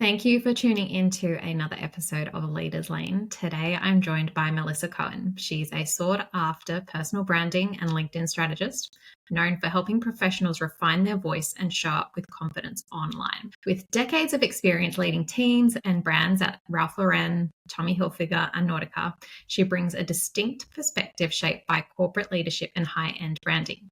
Thank you for tuning into another episode of Leaders Lane. Today, I'm joined by Melissa Cohen. She's a sought-after personal branding and LinkedIn strategist, known for helping professionals refine their voice and show up with confidence online. With decades of experience leading teams and brands at Ralph Lauren, Tommy Hilfiger, and Nautica, she brings a distinct perspective shaped by corporate leadership and high-end branding.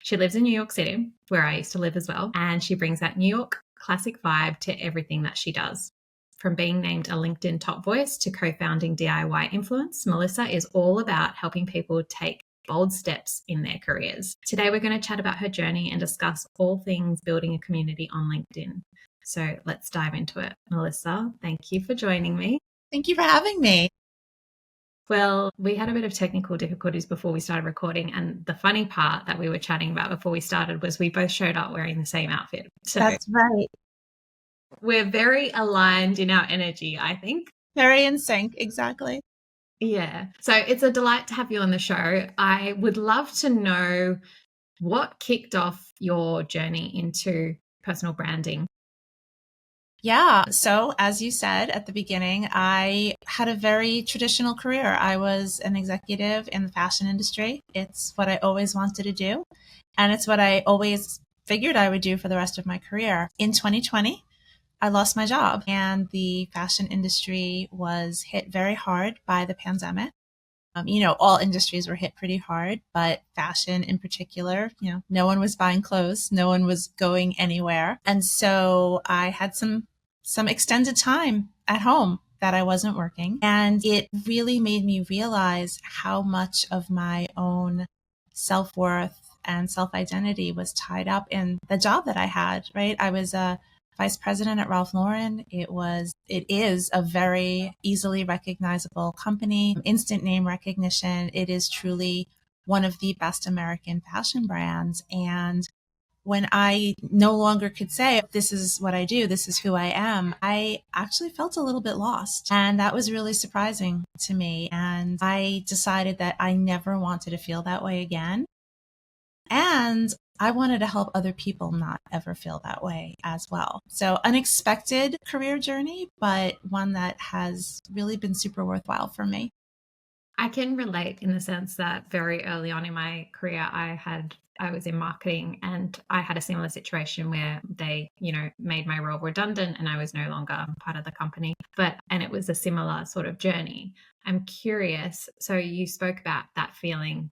She lives in New York City, where I used to live as well, and she brings that New York classic vibe to everything that she does. From being named a LinkedIn top voice to co-founding DIY Influence, Melissa is all about helping people take bold steps in their careers. Today, we're going to chat about her journey and discuss all things building a community on LinkedIn. So let's dive into it. Melissa, thank you for joining me. Thank you for having me. Well, we had a bit of technical difficulties before we started recording. And the funny part that we were chatting about before we started was we both showed up wearing the same outfit. So that's right. We're very aligned in our energy, I think. Very in sync, exactly. Yeah. So it's a delight to have you on the show. I would love to know what kicked off your journey into personal branding. Yeah. So as you said at the beginning, I had a very traditional career. I was an executive in the fashion industry. It's what I always wanted to do. And it's what I always figured I would do for the rest of my career. In 2020, I lost my job and the fashion industry was hit very hard by the pandemic. All industries were hit pretty hard, but fashion in particular, no one was buying clothes. No one was going anywhere. And so I had some extended time at home that I wasn't working. And it really made me realize how much of my own self-worth and self-identity was tied up in the job that I had, right? I was a vice president at Ralph Lauren. It is a very easily recognizable company, instant name recognition. It is truly one of the best American fashion brands. And when I no longer could say, this is what I do, this is who I am, I actually felt a little bit lost. And that was really surprising to me. And I decided that I never wanted to feel that way again. And I wanted to help other people not ever feel that way as well. So unexpected career journey, but one that has really been super worthwhile for me. I can relate in the sense that very early on in my career, I was in marketing and I had a similar situation where they, made my role redundant and I was no longer part of the company. And it was a similar sort of journey. I'm curious. So you spoke about that feeling,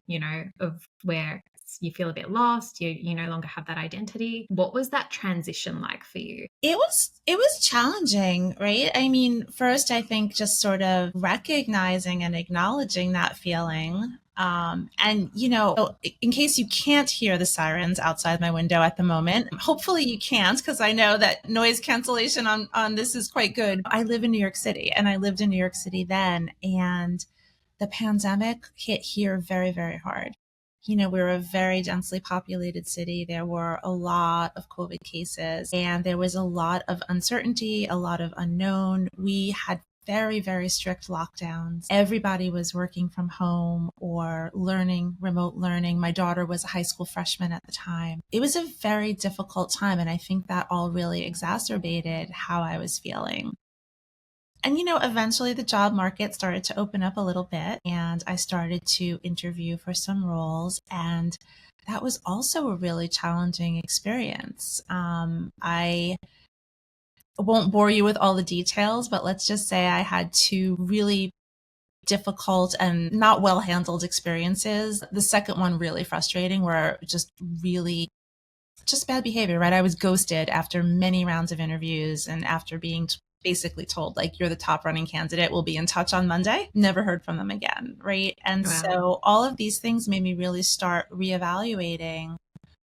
of where you feel a bit lost, you no longer have that identity. What was that transition like for you? It was challenging, right? I mean, first, I think just sort of recognizing and acknowledging that feeling. In case you can't hear the sirens outside my window at the moment, hopefully you can't, because I know that noise cancellation on this is quite good. I live in New York City and I lived in New York City then, and the pandemic hit here very, very hard. We're a very densely populated city. There were a lot of COVID cases and there was a lot of uncertainty, a lot of unknown. We had very, very strict lockdowns. Everybody was working from home or remote learning. My daughter was a high school freshman at the time. It was a very difficult time. And I think that all really exacerbated how I was feeling. And, eventually the job market started to open up a little bit and I started to interview for some roles. And that was also a really challenging experience. I won't bore you with all the details, but let's just say I had two really difficult and not well handled experiences. The second one really frustrating, where just bad behavior, right? I was ghosted after many rounds of interviews and after being basically told, like, you're the top running candidate, we'll be in touch on Monday. Never heard from them again, right? And Wow. So all of these things made me really start reevaluating,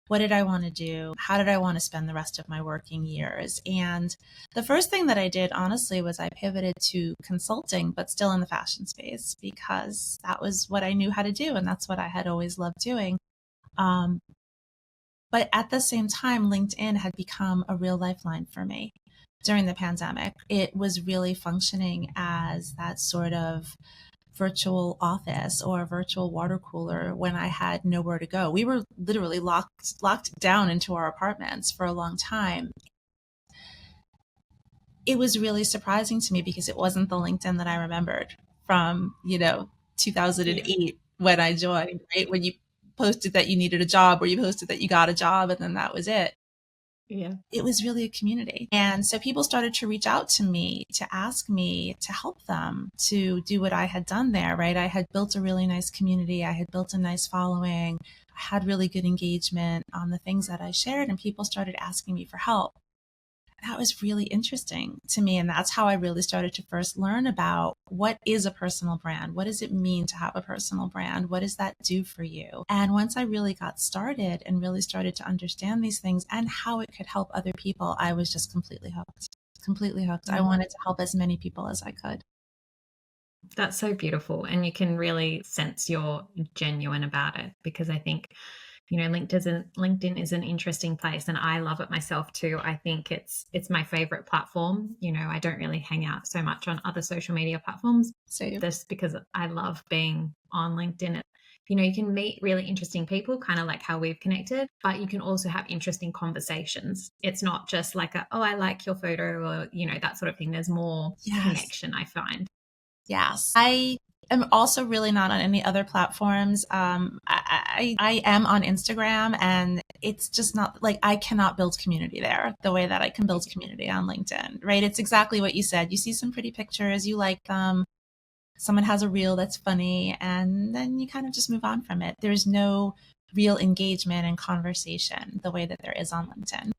what did I want to do? How did I want to spend the rest of my working years? And the first thing that I did, honestly, was I pivoted to consulting, but still in the fashion space, because that was what I knew how to do. And that's what I had always loved doing. But at the same time, LinkedIn had become a real lifeline for me. During the pandemic, it was really functioning as that sort of virtual office or a virtual water cooler when I had nowhere to go. We were literally locked down into our apartments for a long time. it was really surprising to me because it wasn't the LinkedIn that I remembered from, 2008 when I joined, right? When you posted that you needed a job or you posted that you got a job and then that was it. Yeah. It was really a community. And so people started to reach out to me to ask me to help them to do what I had done there, right? I had built a really nice community. I had built a nice following. I had really good engagement on the things that I shared, and people started asking me for help. That was really interesting to me. And that's how I really started to first learn about what is a personal brand? What does it mean to have a personal brand? What does that do for you? And once I really got started and really started to understand these things and how it could help other people, I was just completely hooked. Completely hooked. I wanted to help as many people as I could. That's so beautiful. And you can really sense you're genuine about it, because I think, LinkedIn is an interesting place, and I love it myself too. I think it's my favorite platform. I don't really hang out so much on other social media platforms. Same. Just because I love being on LinkedIn. You can meet really interesting people, kind of like how we've connected, but you can also have interesting conversations. It's not just like oh, I like your photo, or, that sort of thing. There's more connection, I find. Yes. I am also really not on any other platforms. I am on Instagram, and it's just not like I cannot build community there the way that I can build community on LinkedIn, right? It's exactly what you said. You see some pretty pictures, you like them, someone has a reel that's funny, and then you kind of just move on from it. There's no real engagement and conversation the way that there is on LinkedIn.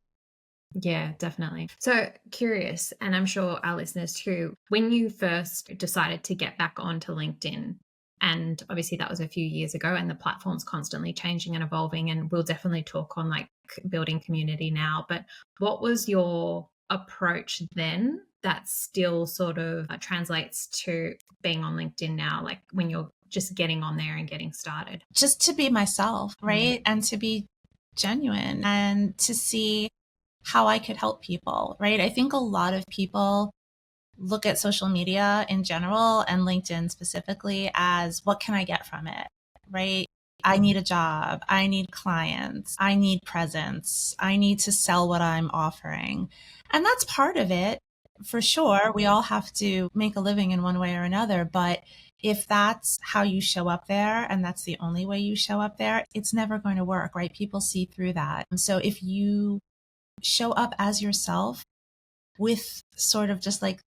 Yeah, definitely. So curious, and I'm sure our listeners too, when you first decided to get back onto LinkedIn, and obviously that was a few years ago, and the platform's constantly changing and evolving, and we'll definitely talk on like building community now, but what was your approach then that still sort of translates to being on LinkedIn now, like when you're just getting on there and getting started? Just to be myself, right? And to be genuine and to see how I could help people, right? I think a lot of people look at social media in general and LinkedIn specifically as what can I get from it, right? I need a job. I need clients. I need presence. I need to sell what I'm offering. And that's part of it for sure. We all have to make a living in one way or another. But if that's how you show up there and that's the only way you show up there, it's never going to work, right? People see through that. So if you show up as yourself with sort of just like,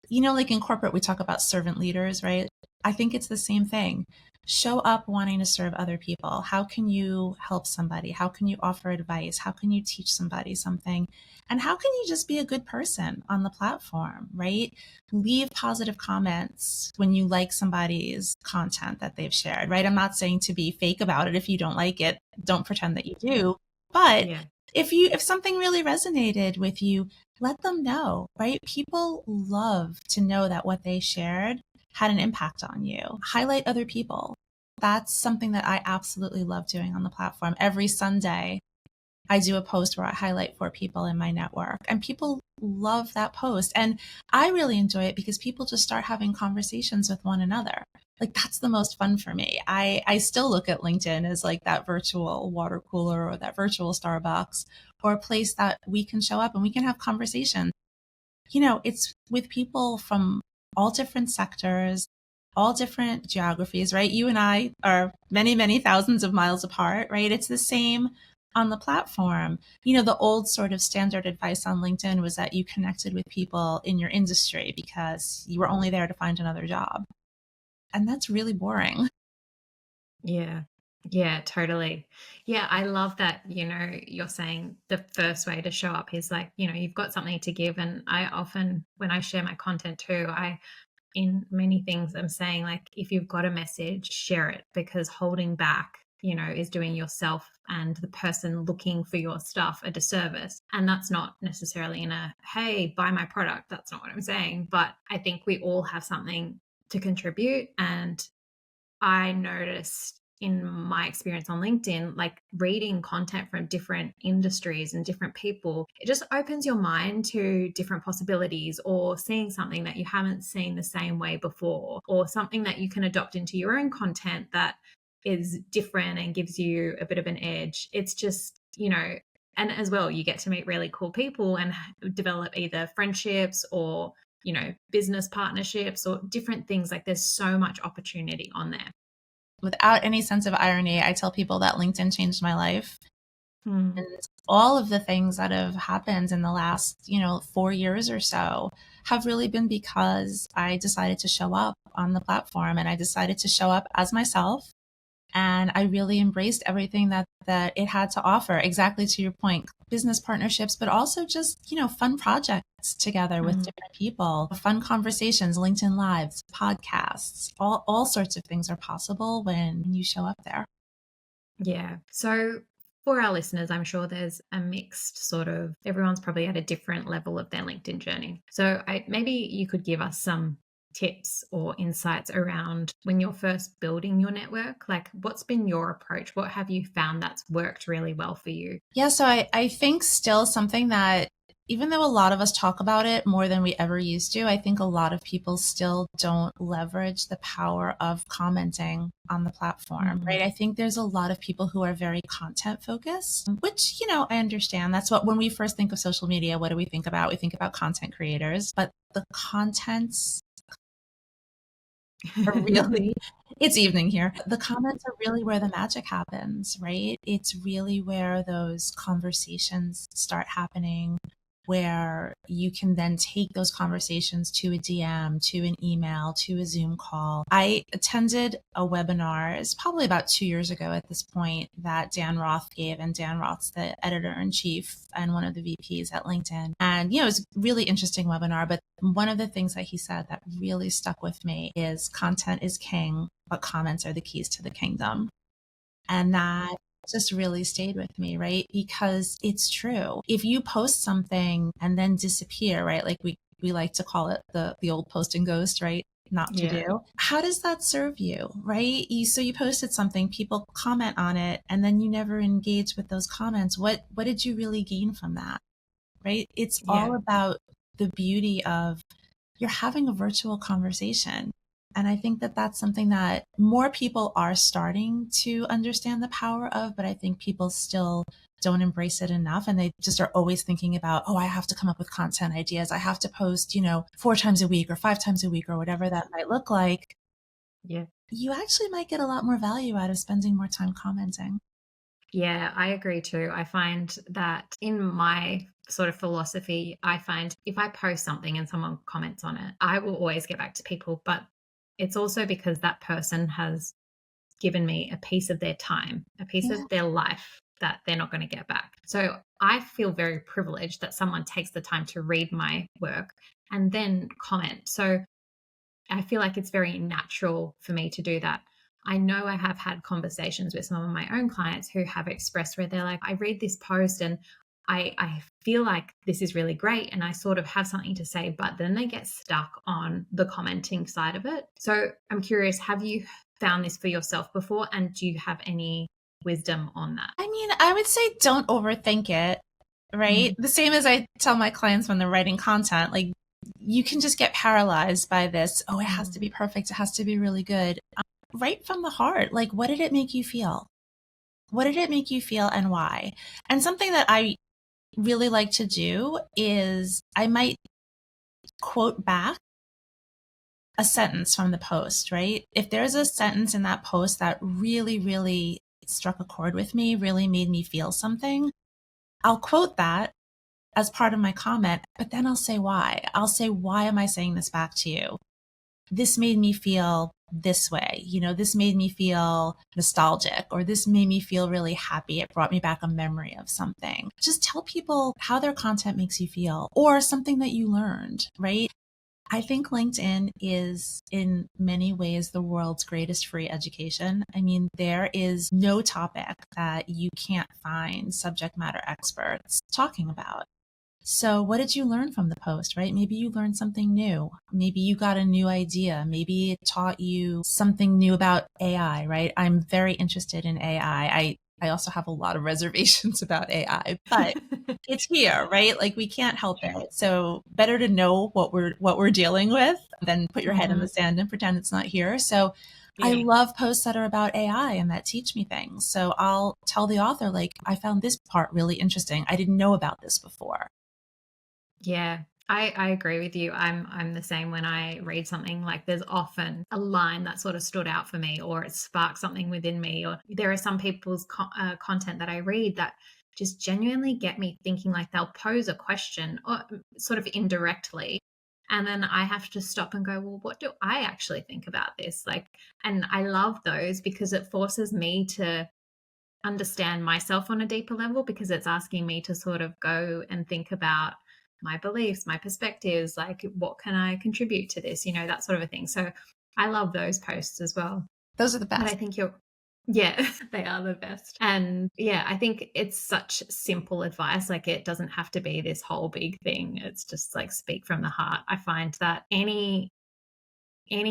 like in corporate, we talk about servant leaders, right? I think it's the same thing. Show up wanting to serve other people. How can you help somebody? How can you offer advice? How can you teach somebody something? And how can you just be a good person on the platform, right? Leave positive comments when you like somebody's content that they've shared, right? I'm not saying to be fake about it. If you don't like it, don't pretend that you do. But if something really resonated with you, let them know, right? People love to know that what they shared had an impact on you. Highlight other people. That's something that I absolutely love doing on the platform. Every Sunday, I do a post where I highlight 4 people in my network, and people love that post. And I really enjoy it because people just start having conversations with one another. Like, that's the most fun for me. I still look at LinkedIn as like that virtual water cooler or that virtual Starbucks, or a place that we can show up and we can have conversations. It's with people from all different sectors, all different geographies, right? You and I are many, many thousands of miles apart, right? It's the same on the platform. The old sort of standard advice on LinkedIn was that you connected with people in your industry because you were only there to find another job. And that's really boring. Yeah. Yeah, totally. Yeah, I love that, you're saying the first way to show up is like, you've got something to give. And I often, when I share my content too, in many things, I'm saying like, if you've got a message, share it, because holding back, is doing yourself and the person looking for your stuff a disservice. And that's not necessarily in a, hey, buy my product. That's not what I'm saying. But I think we all have something to contribute. And I noticed in my experience on LinkedIn, like reading content from different industries and different people, it just opens your mind to different possibilities, or seeing something that you haven't seen the same way before, or something that you can adopt into your own content that is different and gives you a bit of an edge. It's just, And as well, you get to meet really cool people and develop either friendships or, business partnerships or different things. Like there's so much opportunity on there. Without any sense of irony, I tell people that LinkedIn changed my life. Mm. And all of the things that have happened in the last, 4 years or so have really been because I decided to show up on the platform, and I decided to show up as myself. And I really embraced everything that it had to offer. Exactly to your point, business partnerships, but also just, fun projects together with different people, fun conversations, LinkedIn Lives, podcasts, all sorts of things are possible when you show up there. Yeah. So for our listeners, I'm sure there's a mixed sort of, everyone's probably at a different level of their LinkedIn journey. So maybe you could give us some tips or insights around when you're first building your network. Like, what's been your approach? What have you found that's worked really well for you? Yeah, so I think still something that, even though a lot of us talk about it more than we ever used to, I think a lot of people still don't leverage the power of commenting on the platform, right? I think there's a lot of people who are very content focused, which, I understand. That's what, when we first think of social media, what do we think about? We think about content creators, but the contents are really, it's evening here. The comments are really where the magic happens, right? It's really where those conversations start happening, where you can then take those conversations to a DM, to an email, to a Zoom call. I attended a webinar, it's probably about 2 years ago at this point, that Dan Roth gave. And Dan Roth's the editor-in-chief and one of the VPs at LinkedIn. And, it was a really interesting webinar, but one of the things that he said that really stuck with me is content is king, but comments are the keys to the kingdom. And that just really stayed with me, right? Because it's true. If you post something and then disappear, right? Like we like to call it the old post and ghost, right? Not to do. How does that serve you, right? So you posted something, people comment on it, and then you never engage with those comments. What did you really gain from that, right? It's all about the beauty of you're having a virtual conversation. And I think that that's something that more people are starting to understand the power of, but I think people still don't embrace it enough. And they just are always thinking about, oh, I have to come up with content ideas. I have to post, 4 times a week or 5 times a week or whatever that might look like. Yeah. You actually might get a lot more value out of spending more time commenting. Yeah, I agree too. I find that in my sort of philosophy, I find if I post something and someone comments on it, I will always get back to people. But it's also because that person has given me a piece of their time, a piece of their life that they're not going to get back. So I feel very privileged that someone takes the time to read my work and then comment. So I feel like it's very natural for me to do that. I know I have had conversations with some of my own clients who have expressed where they're like, I read this post and I feel like this is really great and I sort of have something to say, but then they get stuck on the commenting side of it. So I'm curious, have you found this for yourself before? And do you have any wisdom on that? I mean, I would say don't overthink it, right? The same as I tell my clients when they're writing content, like you can just get paralyzed by this. Oh, it has to be perfect. It has to be really good. Right from the heart, like what did it make you feel? What did it make you feel and why? And something that I really like to do is I might quote back a sentence from the post, right? If there's a sentence in that post that really, really struck a chord with me, really made me feel something, I'll quote that as part of my comment, but then I'll say why. I'll say, why am I saying this back to you? This made me feel this way. This made me feel nostalgic, or this made me feel really happy. It brought me back a memory of something. Just tell people how their content makes you feel, or something that you learned, right? I think LinkedIn is in many ways the world's greatest free education. I mean, there is no topic that you can't find subject matter experts talking about. So what did you learn from the post, right? Maybe you learned something new. Maybe you got a new idea. Maybe it taught you something new about AI, right? I'm very interested in AI. I also have a lot of reservations about AI, but it's here, right? Like we can't help it. So better to know what we're dealing with than put your head in the sand and pretend it's not here. So I Yeah. love posts that are about AI and that teach me things. So I'll tell the author, like, I found this part really interesting. I didn't know about this before. Yeah. I agree with you. I'm the same when I read something. Like there's often a line that sort of stood out for me, or it sparked something within me. Or there are some people's content that I read that just genuinely get me thinking. Like they'll pose a question, or sort of indirectly, and then I have to stop and go, well, what do I actually think about this? Like, and I love those because it forces me to understand myself on a deeper level, because it's asking me to sort of go and think about my beliefs, my perspectives, like what can I contribute to this, that sort of a thing. So I love those posts as well. Those are the But best. I think yeah, they are the best. And yeah, I think it's such simple advice. Like it doesn't have to be this whole big thing. It's just like speak from the heart. I find that any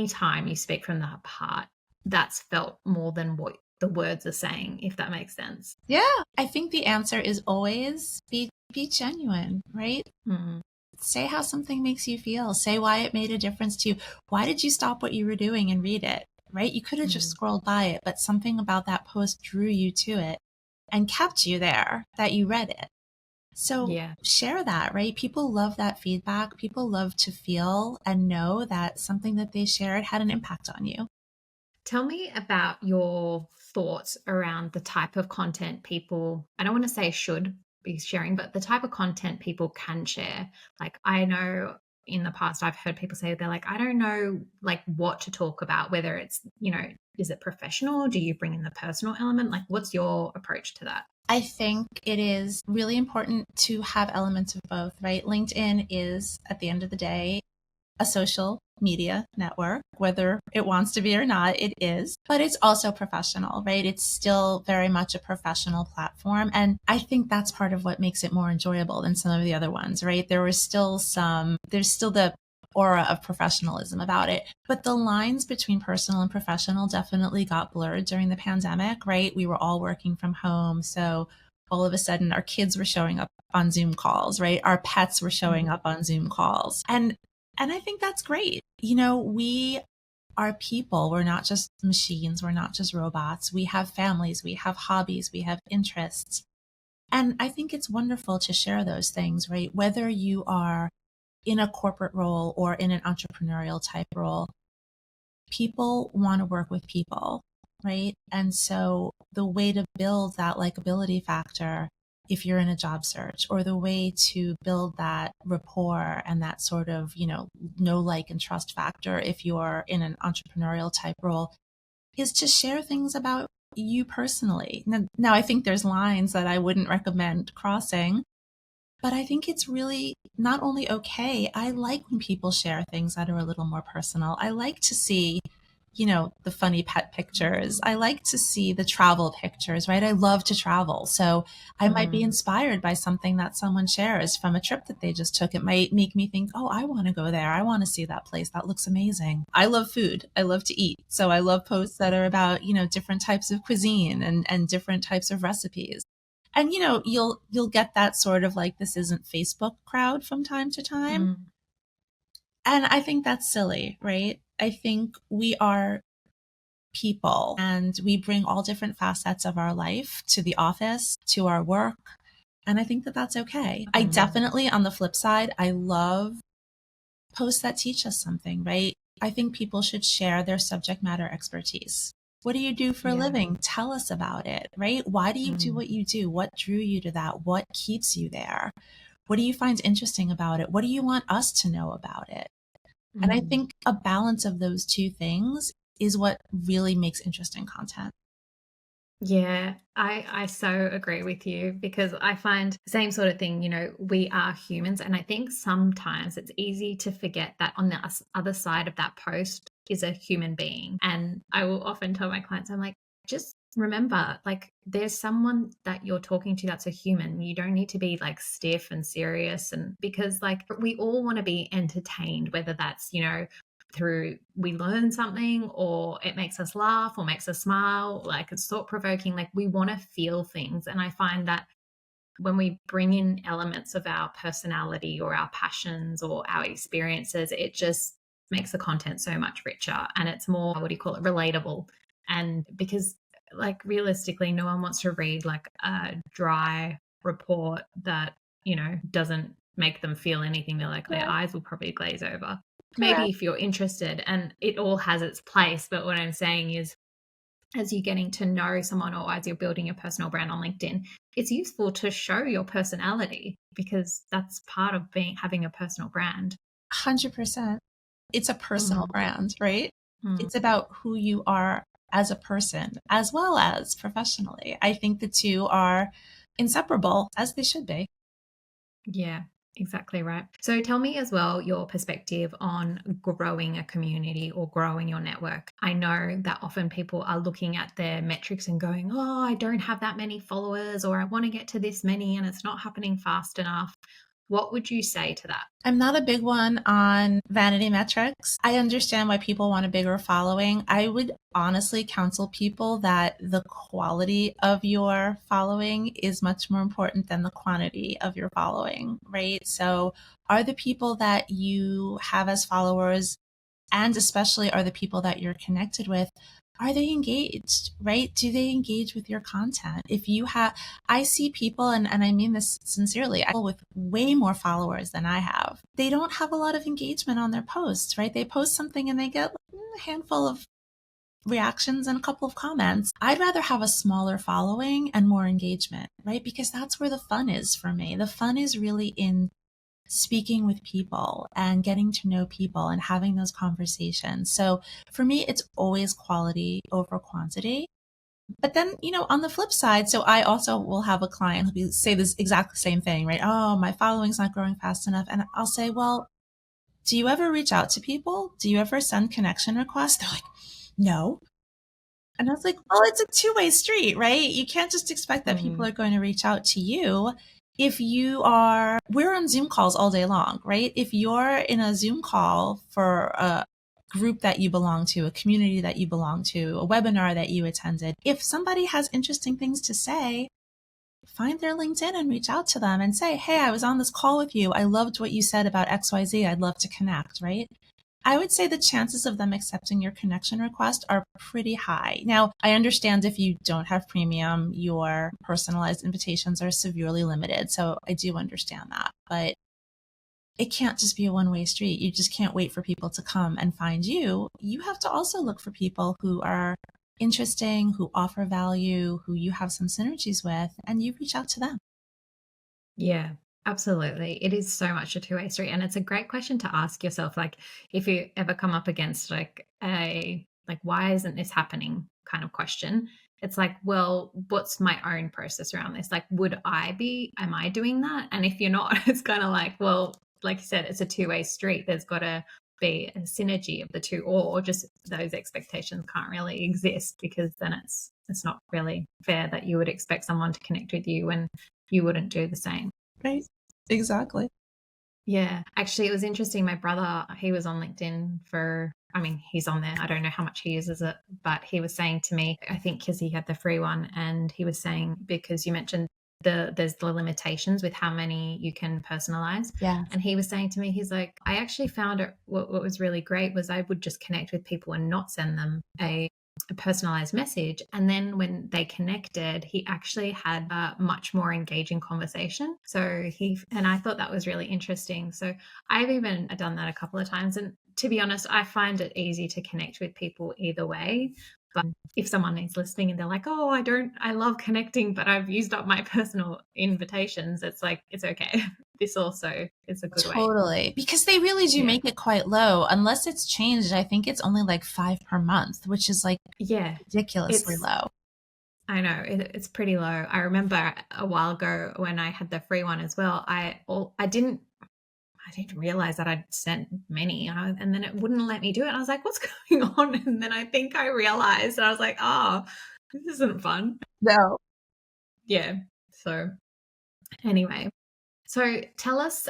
time you speak from the heart, that's felt more than what the words are saying, if that makes sense. Yeah. I think the answer is always be genuine, right? Mm. Say how something makes you feel. Say why it made a difference to you. Why did you stop what you were doing and read it, right? You could have just scrolled by it, but something about that post drew you to it and kept you there, that you read it. So Yeah. share that, right? People love that feedback. People love to feel and know that something that they shared had an impact on you. Tell me about your thoughts around the type of content people, I don't want to say should be sharing, but the type of content people can share. Like I know in the past I've heard people say they're like, I don't know like what to talk about, whether it's, is it professional? Do you bring in the personal element? Like what's your approach to that? I think it is really important to have elements of both, right? LinkedIn is, at the end of the day, a social media network, whether it wants to be or not, it is, but it's also professional, right? It's still very much a professional platform. And I think that's part of what makes it more enjoyable than some of the other ones, right? There's still the aura of professionalism about it. But the lines between personal and professional definitely got blurred during the pandemic, right? We were all working from home. So all of a sudden our kids were showing up on Zoom calls, right? Our pets were showing up on Zoom calls. And I think that's great. We are people. We're not just machines. We're not just robots. We have families. We have hobbies. We have interests. And I think it's wonderful to share those things, right? Whether you are in a corporate role or in an entrepreneurial type role, people want to work with people, right? And so the way to build that likability factor, if you're in a job search, or the way to build that rapport and that sort of, know, like, and trust factor, if you're in an entrepreneurial type role, is to share things about you personally. Now, I think there's lines that I wouldn't recommend crossing, but I think it's really not only okay. I like when people share things that are a little more personal. I like to see, the funny pet pictures. I like to see the travel pictures, right? I love to travel. So I might be inspired by something that someone shares from a trip that they just took. It might make me think, oh, I want to go there. I want to see that place. That looks amazing. I love food. I love to eat. So I love posts that are about, different types of cuisine and different types of recipes. And you'll get that sort of like, this isn't Facebook crowd from time to time. And I think that's silly, right? I think we are people and we bring all different facets of our life to the office, to our work. And I think that that's okay. I definitely, on the flip side, I love posts that teach us something, right? I think people should share their subject matter expertise. What do you do for a living? Tell us about it, right? Why do you do what you do? What drew you to that? What keeps you there? What do you find interesting about it? What do you want us to know about it? And I think a balance of those two things is what really makes interesting content. Yeah, I so agree with you, because I find the same sort of thing, we are humans. And I think sometimes it's easy to forget that on the other side of that post is a human being. And I will often tell my clients, I'm like, just remember, like, there's someone that you're talking to that's a human. You don't need to be like stiff and serious. And because like we all want to be entertained, whether that's, through we learn something, or it makes us laugh, or makes us smile, like it's thought provoking, like we want to feel things. And I find that when we bring in elements of our personality or our passions or our experiences, it just makes the content so much richer, and it's more, what do you call it, relatable. And because like realistically, no one wants to read like a dry report that, doesn't make them feel anything. They're like, their eyes will probably glaze over. Maybe if you're interested, and it all has its place. But what I'm saying is, as you're getting to know someone, or as you're building your personal brand on LinkedIn, it's useful to show your personality, because that's part of having a personal brand. 100%. It's a personal brand, right? It's about who you are as a person as well as professionally. I think the two are inseparable, as they should be. Yeah, exactly right. So tell me as well your perspective on growing a community or growing your network. I know that often people are looking at their metrics and going, oh, I don't have that many followers, or I want to get to this many and it's not happening fast enough. What would you say to that? I'm not a big one on vanity metrics. I understand why people want a bigger following. I would honestly counsel people that the quality of your following is much more important than the quantity of your following, right? So are the people that you have as followers, and especially are the people that you're connected with, are they engaged, right? Do they engage with your content? If you have, I see people, and I mean this sincerely, people with way more followers than I have, they don't have a lot of engagement on their posts, right? They post something and they get a handful of reactions and a couple of comments. I'd rather have a smaller following and more engagement, right? Because that's where the fun is for me. The fun is really in speaking with people and getting to know people and having those conversations. So for me, it's always quality over quantity. But then, on the flip side, so I also will have a client who say this exact same thing, right? Oh, my following's not growing fast enough. And I'll say, well, do you ever reach out to people? Do you ever send connection requests? They're like, no. And I was like, well, it's a two-way street, right? You can't just expect that people are going to reach out to you. If we're on Zoom calls all day long, right? If you're in a Zoom call for a group that you belong to, a community that you belong to, a webinar that you attended, if somebody has interesting things to say, find their LinkedIn and reach out to them and say, hey, I was on this call with you. I loved what you said about XYZ. I'd love to connect, right? I would say the chances of them accepting your connection request are pretty high. Now, I understand if you don't have premium, your personalized invitations are severely limited. So I do understand that, but it can't just be a one-way street. You just can't wait for people to come and find you. You have to also look for people who are interesting, who offer value, who you have some synergies with, and you reach out to them. Yeah. Absolutely. It is so much a two-way street. And it's a great question to ask yourself. Like, if you ever come up against like why isn't this happening kind of question, it's like, well, what's my own process around this? Like, am I doing that? And if you're not, it's kind of like, well, like you said, it's a two-way street. There's got to be a synergy of the two, or just those expectations can't really exist, because then it's not really fair that you would expect someone to connect with you when you wouldn't do the same. Right. Exactly. Yeah. Actually, it was interesting. My brother, he was on LinkedIn he's on there. I don't know how much he uses it, but he was saying to me, I think because he had the free one, and he was saying, because you mentioned there's the limitations with how many you can personalize. Yeah. And he was saying to me, he's like, I actually found what was really great was I would just connect with people and not send them a personalized message. And then when they connected, he actually had a much more engaging conversation. So I thought that was really interesting. So I've even done that a couple of times. And to be honest, I find it easy to connect with people either way. But if someone is listening and they're like, oh, I love connecting, but I've used up my personal invitations, it's like, it's okay. This also is a good way. Totally. Because they really do make it quite low. Unless it's changed, I think it's only like 5 per month, which is like ridiculously low. I know, it's pretty low. I remember a while ago when I had the free one as well, I didn't realize that I'd sent many, and then it wouldn't let me do it. I was like, what's going on? And then I think I realized, and I was like, oh, this isn't fun. No. Yeah. So anyway, so tell us,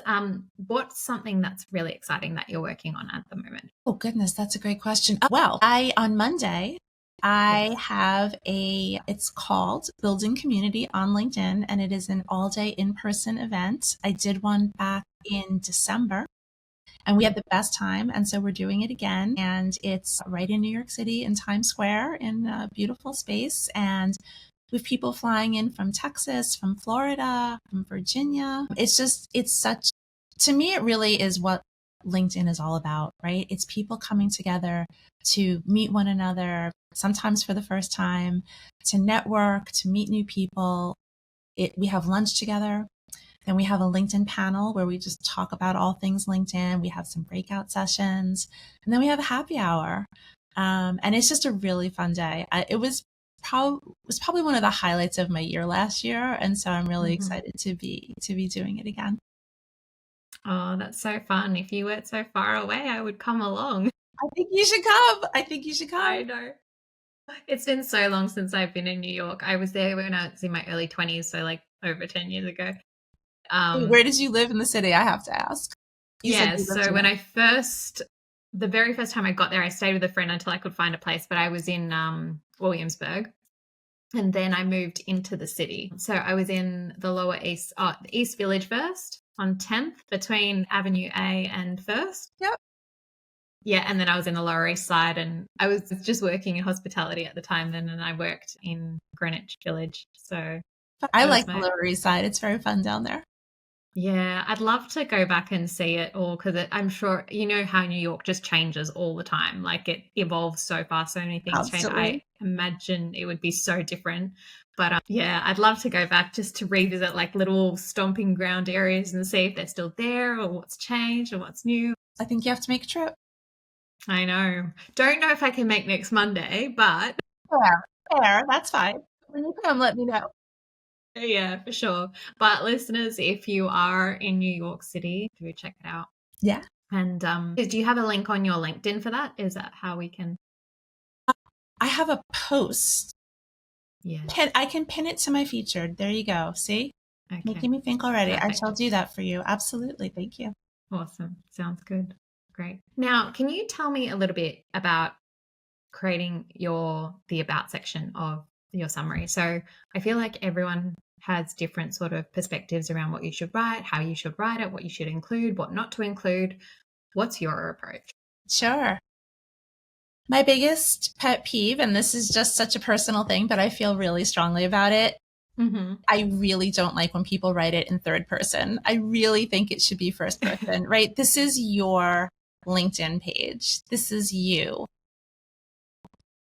what's something that's really exciting that you're working on at the moment? Oh, goodness, that's a great question. Well, on Monday, I have it's called Building Community on LinkedIn, and it is an all-day in-person event. I did one back in December. And we had the best time. And so we're doing it again. And it's right in New York City in Times Square in a beautiful space. And we have people flying in from Texas, from Florida, from Virginia. It's such, to me, it really is what LinkedIn is all about, right? It's people coming together to meet one another, sometimes for the first time, to network, to meet new people. We have lunch together. Then we have a LinkedIn panel where we just talk about all things LinkedIn. We have some breakout sessions, and then we have a happy hour. And it's just a really fun day. It was probably one of the highlights of my year last year. And so I'm really excited to be doing it again. Oh, that's so fun. If you weren't so far away, I would come along. I think you should come. I know. It's been so long since I've been in New York. I was there when I was in my early 20s, so like over 10 years ago. Where did you live in the city? I have to ask. So when the very first time I got there, I stayed with a friend until I could find a place, but I was in Williamsburg. And then I moved into the city. So I was in the Lower East, the East Village first on 10th between Avenue A and First. Yep. Yeah, and then I was in the Lower East Side, and I was just working in hospitality at the time then, and I worked in Greenwich Village. So I like the Lower East Side. It's very fun down there. Yeah, I'd love to go back and see it all because I'm sure you know how New York just changes all the time. Like it evolves so fast, so many things change. I imagine it would be so different. But yeah, I'd love to go back just to revisit like little stomping ground areas and see if they're still there or what's changed or what's new. I think you have to make a trip. I know. Don't know if I can make next Monday, but... Fair. That's fine. When you come, let me know. Yeah, for sure. But listeners, if you are in New York City, do check it out. Yeah. And do you have a link on your LinkedIn for that? Is that how we can? I have a post. Yeah. I can pin it to my featured. There you go. See? Okay. Making me think already. Perfect. I shall do that for you. Absolutely. Thank you. Awesome. Sounds good. Great. Now, can you tell me a little bit about creating the about section of your summary? So I feel like everyone has different sort of perspectives around what you should write, how you should write it, what you should include, what not to include. What's your approach? Sure. My biggest pet peeve, and this is just such a personal thing, but I feel really strongly about it. I really don't like when people write it in third person. I really think it should be first person, right? This is your LinkedIn page. This is you.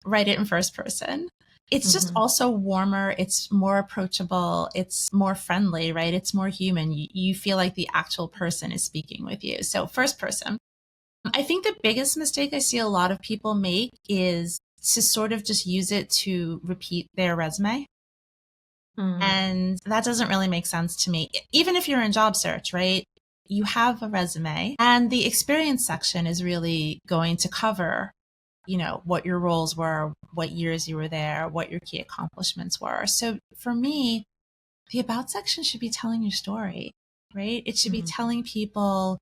Write it in first person. It's just also warmer. It's more approachable. It's more friendly, right? It's more human. You feel like the actual person is speaking with you. So first person. I think the biggest mistake I see a lot of people make is to sort of just use it to repeat their resume. And that doesn't really make sense to me. Even if you're in job search, right? You have a resume and the experience section is really going to cover, you know, what your roles were, what years you were there, what your key accomplishments were. So for me, the about section should be telling your story, right? It should be telling people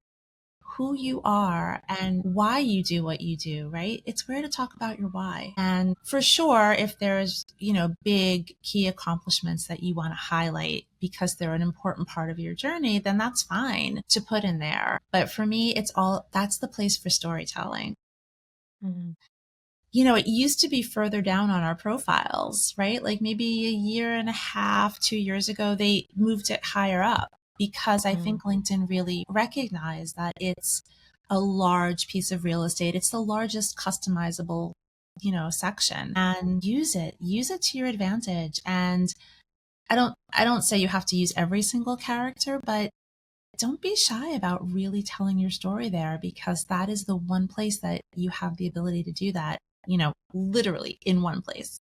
who you are and why you do what you do, right? It's where to talk about your why. And for sure, if there's, you know, big key accomplishments that you want to highlight because they're an important part of your journey, then that's fine to put in there. But for me, that's the place for storytelling. You know, it used to be further down on our profiles, right? Like maybe a year and a half, 2 years ago, they moved it higher up. Because I think LinkedIn really recognized that it's a large piece of real estate. It's the largest customizable, you know, section, and use it to your advantage. And I don't say you have to use every single character, but don't be shy about really telling your story there, because that is the one place that you have the ability to do that, you know, literally in one place.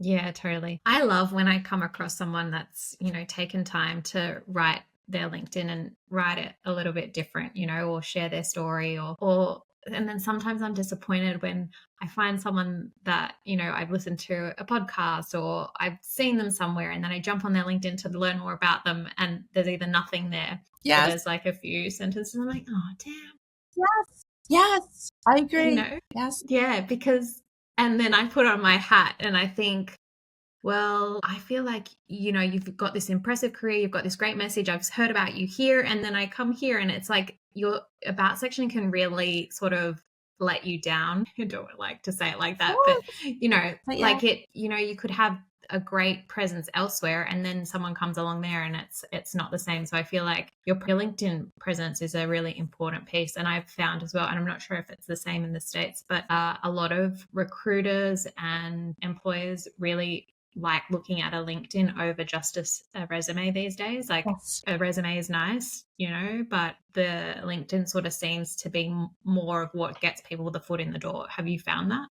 Yeah, totally. I love when I come across someone that's, you know, taken time to write their LinkedIn and write it a little bit different, you know, or share their story and then sometimes I'm disappointed when I find someone that, you know, I've listened to a podcast or I've seen them somewhere and then I jump on their LinkedIn to learn more about them and there's either nothing there. Yeah. There's like a few sentences. I'm like, oh, damn. Yes. I agree. You know? Yes. Yeah, because... And then I put on my hat and I think Well, I feel like, you've got this impressive career, you've got this great message. I've heard about you here, and then I come here, and it's like your about section can really sort of let you down. I don't like to say it like Of that, but course. But yeah, like you could have a great presence elsewhere, and then someone comes along there, and it's not the same. So I feel like your LinkedIn presence is a really important piece, and I've found as well, and I'm not sure if it's the same in the States, but a lot of recruiters and employers really like looking at a LinkedIn over just a resume these days. Like yes. a resume is nice, but the LinkedIn sort of seems to be more of what gets people the foot in the door. Have you found that?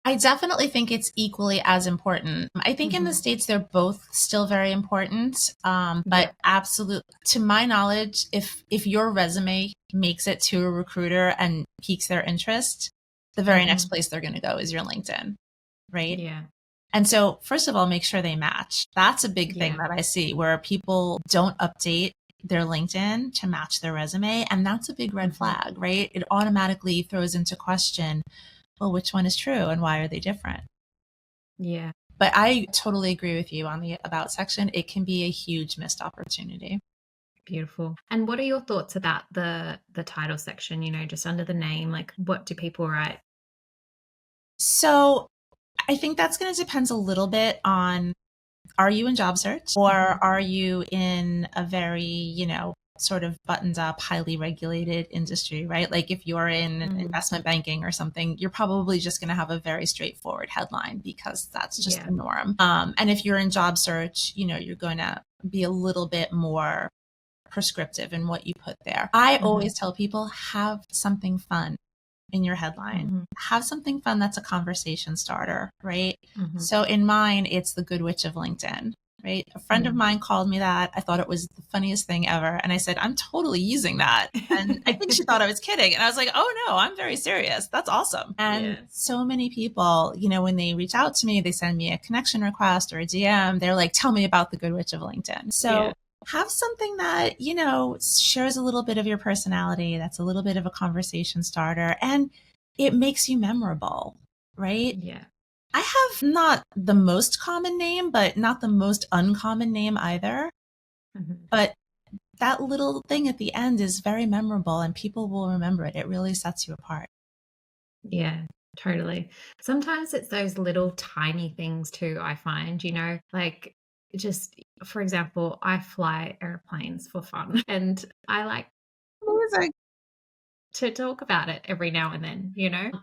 I definitely think it's equally as important. I think in the Hmm. States, they're both still very important. Yeah. But absolute, to my knowledge, if your resume makes it to a recruiter and piques their interest, the very next Hmm. place they're going to go is your LinkedIn, right? Yeah. And so, first of all, make sure they match. That's a big thing Yeah. that I see where people don't update their LinkedIn to match their resume. And that's a big red Hmm. flag, right? It automatically throws into question, well, which one is true and why are they different? Yeah. But I totally agree with you on the about section. It can be a huge missed opportunity. Beautiful. And what are your thoughts about the title section, just under the name? Like what do people write? So I think that's going to depend a little bit on, are you in job search or Hmm. are you in a very, sort of buttoned up, highly regulated industry, right? Like if you're in Mm. investment banking or something, you're probably just going to have a very straightforward headline because that's just Yeah. the norm. And if you're in job search, you're going to be a little bit more prescriptive in what you put there. I Hmm. always tell people, have something fun in your headline. Hmm. Have something fun that's a conversation starter, right? Hmm. So in mine, it's the good witch of LinkedIn, right? A friend of mine called me that. I thought it was the funniest thing ever. And I said, I'm totally using that. And I think she thought I was kidding. And I was like, oh no, I'm very serious. That's awesome. And Yeah. so many people, when they reach out to me, they send me a connection request or a DM. They're like, tell me about the good witch of LinkedIn. So Yeah. have something that, shares a little bit of your personality, that's a little bit of a conversation starter, and it makes you memorable, right? Yeah. I have not the most common name, but not the most uncommon name either. Hmm. But that little thing at the end is very memorable and people will remember it. It really sets you apart. Yeah, totally. Sometimes it's those little tiny things too, I find, like just for example, I fly airplanes for fun and I like Amazing. to talk about it every now and then,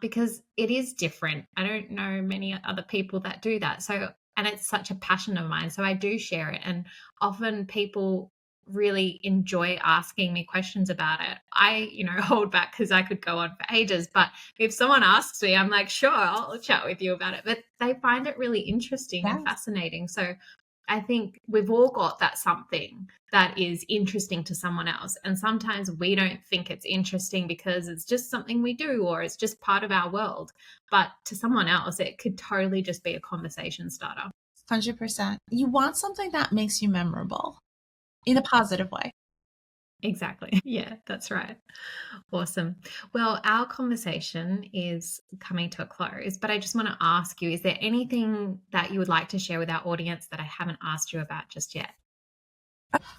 because it is different. I don't know many other people that do that. So, and it's such a passion of mine. So I do share it. And often people really enjoy asking me questions about it. I, hold back because I could go on for ages. But if someone asks me, I'm like, sure, I'll chat with you about it. But they find it really interesting and Yes. fascinating. So I think we've all got that something that is interesting to someone else. And sometimes we don't think it's interesting because it's just something we do or it's just part of our world. But to someone else, it could totally just be a conversation starter. 100%. You want something that makes you memorable in a positive way. Exactly. Yeah, that's right. Awesome. Well, our conversation is coming to a close, but I just want to ask you, is there anything that you would like to share with our audience that I haven't asked you about just yet?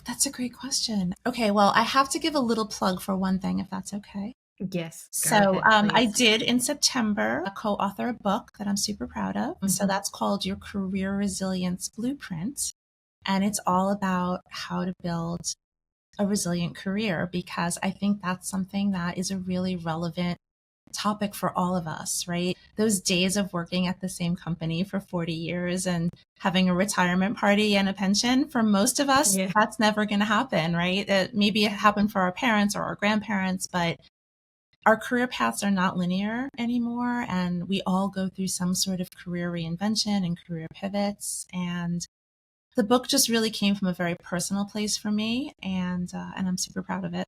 That's a great question. Okay, well, I have to give a little plug for one thing, if that's okay. Yes, go So ahead, I please. did in September co-author a book that I'm super proud of. So Hmm. that's called Your Career Resilience Blueprint. And it's all about how to build a resilient career because I think that's something that is a really relevant topic for all of us, right? Those days of working at the same company for 40 years and having a retirement party and a pension, for most of us, Yeah. that's never going to happen, right? Maybe it happened for our parents or our grandparents, but our career paths are not linear anymore. And we all go through some sort of career reinvention and career pivots. And the book just really came from a very personal place for me. And I'm super proud of it.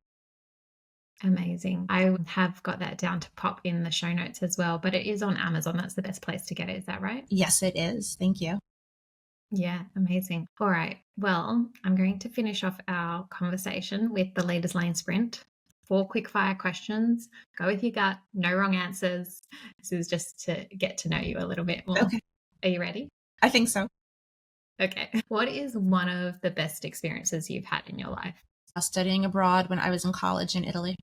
Amazing. I have got that down to pop in the show notes as well, but it is on Amazon. That's the best place to get it. Is that right? Yes, it is. Thank you. Yeah, amazing. All right. Well, I'm going to finish off our conversation with the Leaders Lane Sprint. 4 quick fire questions. Go with your gut. No wrong answers. This is just to get to know you a little bit more. Okay. Are you ready? I think so. Okay. What is one of the best experiences you've had in your life? Studying abroad when I was in college in Italy.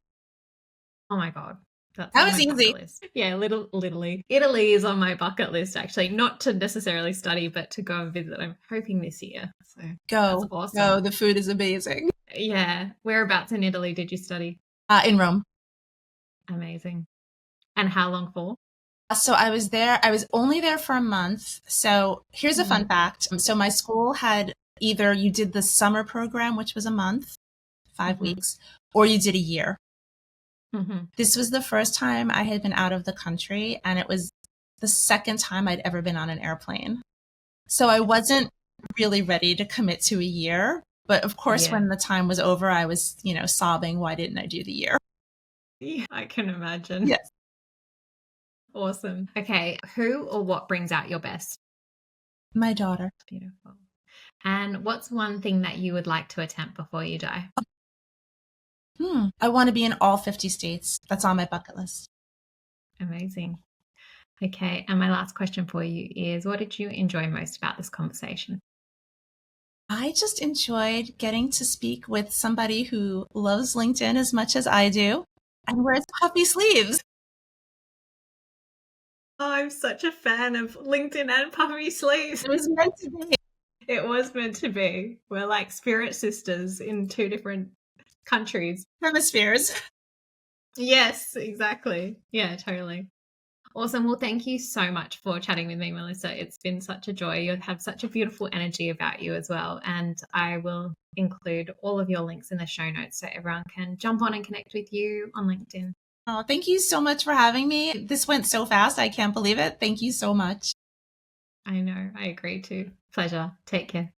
Oh my God. That's That on was my easy. bucket list. Yeah, Italy. Italy is on my bucket list, actually. Not to necessarily study, but to go and visit. I'm hoping this year. So Go. that's awesome. Go. The food is amazing. Yeah. Whereabouts in Italy did you study? In Rome. Amazing. And how long for? So I was there. I was only there for a month. So here's a fun fact. So my school had either you did the summer program, which was a month, 5 weeks, or you did a year. This was the first time I had been out of the country, and it was the second time I'd ever been on an airplane. So I wasn't really ready to commit to a year. But of course, when the time was over, I was, sobbing, why didn't I do the year? Yeah, I can imagine. Yes. Awesome. Okay. Who or what brings out your best? My daughter. Beautiful. And what's one thing that you would like to attempt before you die? I want to be in all 50 states. That's on my bucket list. Amazing. Okay. And my last question for you is, what did you enjoy most about this conversation? I just enjoyed getting to speak with somebody who loves LinkedIn as much as I do and wears puffy sleeves. Oh, I'm such a fan of LinkedIn and puffy sleeves. It was meant to be. It was meant to be. We're like spirit sisters in 2 different countries. Hemispheres. Yes, exactly. Yeah, totally. Awesome. Well, thank you so much for chatting with me, Melissa. It's been such a joy. You have such a beautiful energy about you as well. And I will include all of your links in the show notes so everyone can jump on and connect with you on LinkedIn. Oh, thank you so much for having me. This went so fast. I can't believe it. Thank you so much. I know. I agree too. Pleasure. Take care.